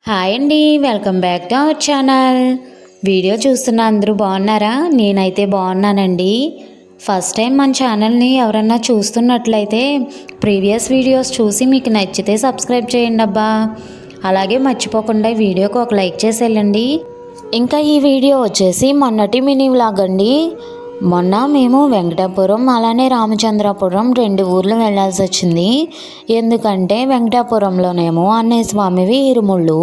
Hi అండి, welcome back to our channel. Video చూస్తున్న అందరూ బాగున్నారా? నేనైతే బాగున్నానండి. ఫస్ట్ టైం మన ఛానల్ని ఎవరన్నా చూస్తున్నట్లయితే ప్రీవియస్ వీడియోస్ చూసి మీకు నచ్చితే సబ్స్క్రైబ్ చేయండి అబ్బా. అలాగే మర్చిపోకుండా వీడియోకి ఒక లైక్ చేసి వెళ్ళండి. ఇంకా ఈ వీడియో వచ్చేసి మొన్నటి మినీ వ్లాగ్ అండి. మొన్న మేము వెంకటాపురం అలానే రామచంద్రాపురం 2 ఊర్లు వెళ్ళాల్సి వచ్చింది. ఎందుకంటే వెంకటాపురంలోనేమో అన్నయ్య స్వామివి ఇరుముళ్ళు,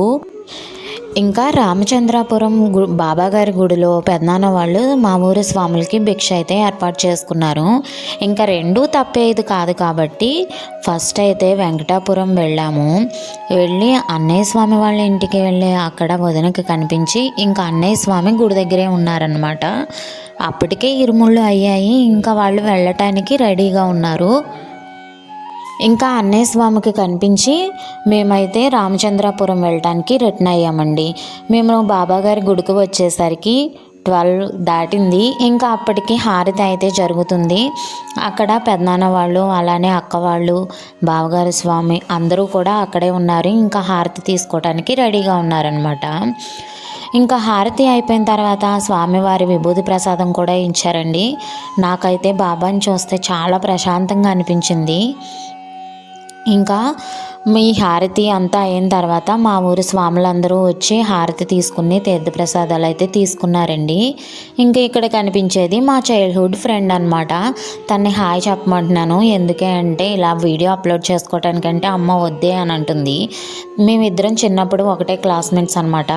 ఇంకా రామచంద్రాపురం బాబాగారి గుడిలో పెద్దనాన్న వాళ్ళు మా ఊరి స్వాములకి భిక్ష అయితే ఏర్పాటు చేసుకున్నారు. ఇంకా రెండూ తప్పేది కాదు కాబట్టి ఫస్ట్ అయితే వెంకటాపురం వెళ్ళి అన్నయ్య స్వామి వాళ్ళ ఇంటికి వెళ్ళి అక్కడ వదినకి కనిపించి ఇంకా అన్నయ్య స్వామి గుడి దగ్గరే ఉన్నారనమాట. అప్పటికే ఇరుముళ్ళు అయ్యాయి, ఇంకా వాళ్ళు వెళ్ళటానికి రెడీగా ఉన్నారు. ఇంకా అన్నయ్య స్వామికి కనిపించి మేమైతే రామచంద్రాపురం వెళ్ళటానికి రిటర్న్ అయ్యామండి. మేము బాబాగారి గుడికి వచ్చేసరికి 12 దాటింది. ఇంకా అప్పటికి హారతి అయితే జరుగుతుంది. అక్కడ పెద్దనాన్న వాళ్ళు అలానే అక్క వాళ్ళు బావగారి స్వామి అందరూ కూడా అక్కడే ఉన్నారు. ఇంకా హారతి తీసుకోవడానికి రెడీగా ఉన్నారనమాట. ఇంకా హారతి అయిపోయిన తర్వాత స్వామివారి విభూతి ప్రసాదం కూడా ఇచ్చారండి. నాకైతే బాబాని చూస్తే చాలా ప్రశాంతంగా అనిపించింది. ఇంకా మీ హారతి అంతా అయిన తర్వాత మా ఊరి స్వాములందరూ వచ్చి హారతి తీసుకుని తీర్థప్రసాదాలు అయితే తీసుకున్నారండి. ఇంకా ఇక్కడ కనిపించేది మా చైల్డ్హుడ్ ఫ్రెండ్ అనమాట. తన్ని హాయ్ చెప్పమంటున్నాను. ఎందుకే అంటే ఇలా వీడియో అప్లోడ్ చేసుకోవటానికంటే అమ్మ వద్దే అని అంటుంది. మేమిద్దరం చిన్నప్పుడు ఒకటే క్లాస్మేట్స్ అనమాట.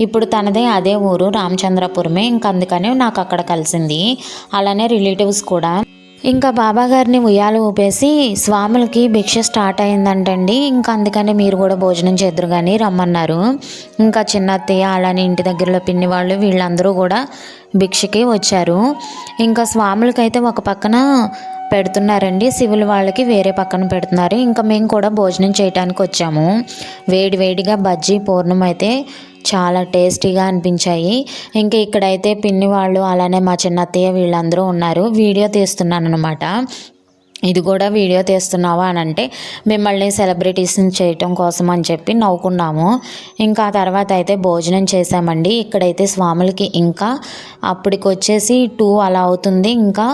ఇప్పుడు తనదే అదే ఊరు రామచంద్రపురమే. ఇంకా అందుకని నాకు అక్కడ కలిసింది. అలానే రిలేటివ్స్ కూడా. ఇంకా బాబాగారిని ఉయ్యాలు ఊపేసి స్వాములకి భిక్ష స్టార్ట్ అయిందంటండి. ఇంకా అందుకని మీరు కూడా భోజనం చేద్దరు కానీ రమ్మన్నారు. ఇంకా చిన్న అత్తయ్య అలానే ఇంటి దగ్గరలో పిన్ని వాళ్ళు వీళ్ళందరూ కూడా భిక్షకి వచ్చారు. ఇంకా స్వాములకైతే ఒక పక్కన పెడుతున్నారండి, శివుల వాళ్ళకి వేరే పక్కన పెడుతున్నారు. ఇంకా మేము కూడా భోజనం చేయడానికి వచ్చాము. వేడివేడిగా బజ్జీ పూర్ణం అయితే చాలా టేస్టీగా అనిపించాయి. ఇంకా ఇక్కడైతే పిన్ని వాళ్ళు అలానే మా చిన్న అత్తయ్య వీళ్ళందరూ ఉన్నారు. వీడియో తీస్తున్నాను అనమాట. ఇది కూడా వీడియో తీస్తున్నావా అని అంటే మిమ్మల్ని సెలబ్రిటీస్ని చేయటం కోసం అని చెప్పి నవ్వుకున్నాము. ఇంకా ఆ తర్వాత అయితే భోజనం చేసామండి. ఇక్కడైతే స్వాములకి ఇంకా అప్పటికి వచ్చేసి 2 అలా అవుతుంది. ఇంకా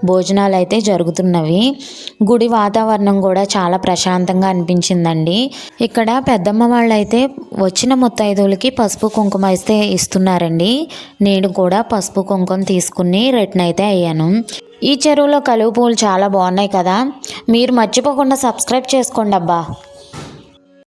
భోజనాలు అయితే జరుగుతున్నవి. గుడి వాతావరణం కూడా చాలా ప్రశాంతంగా అనిపించిందండి. ఇక్కడ పెద్దమ్మ వాళ్ళు అయితే వచ్చిన ముత్తైదువులకి పసుపు కుంకుమ అయితే ఇస్తున్నారండి. నేను కూడా పసుపు కుంకుమ తీసుకుని రిటర్న్ అయితే అయ్యాను. ఈ చెరువులో కలువ పూలు చాలా బాగున్నాయి కదా. మీరు మర్చిపోకుండా సబ్స్క్రైబ్ చేసుకోండి అబ్బా.